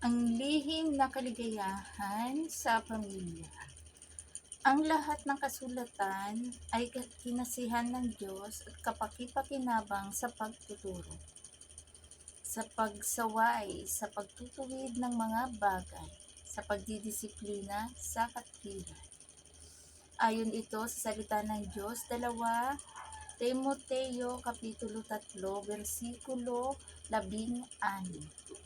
Ang lihim na kaligayahan sa pamilya. Ang lahat ng kasulatan ay kinasihan ng Diyos at kapaki-pakinabang sa pagtuturo, sa pagsaway, sa pagtutuwid ng mga bagay, sa pagdidisiplina sa katwiran. Ayon ito sa salita ng Diyos, 2 Timoteo Kapitulo 3, versikulo 16.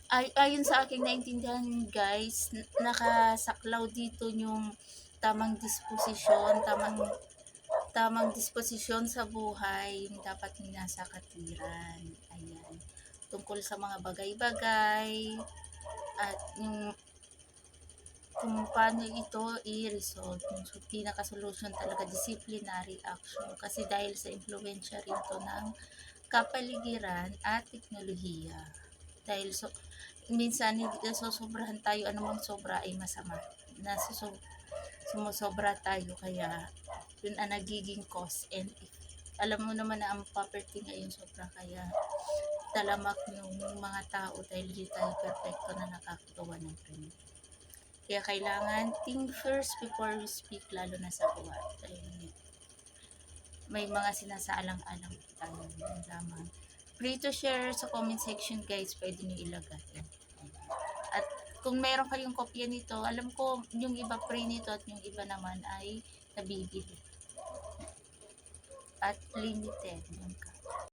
Ayon sa aking naintindihan guys, nakasaklaw dito yung tamang disposisyon sa buhay, yung dapat nasa katwiran. Ayan. Tungkol sa mga bagay-bagay at yung kung paano ito i-resolve. So, pinaka-solution talaga disciplinary action kasi dahil sa impluensya rito ng kapaligiran at teknolohiya. Dahil minsan nasosobrahan tayo, anumang sobra ay masama. Sumusobra tayo kaya yun ang nagiging cause and effect. Alam mo naman na ang property ngayon sobra kaya talamak yung mga tao dahil di tayo perfecto na nakakagawa ng krimen. Kaya kailangan think first before we speak, lalo na sa buhat. Dahil may mga sinasaalang-alang tayo ng lamang. Free to share sa comment section guys, pwede nyo ilagay. At kung meron kayong kopya nito, alam ko yung iba free nito at yung iba naman ay nabibili. At limited yung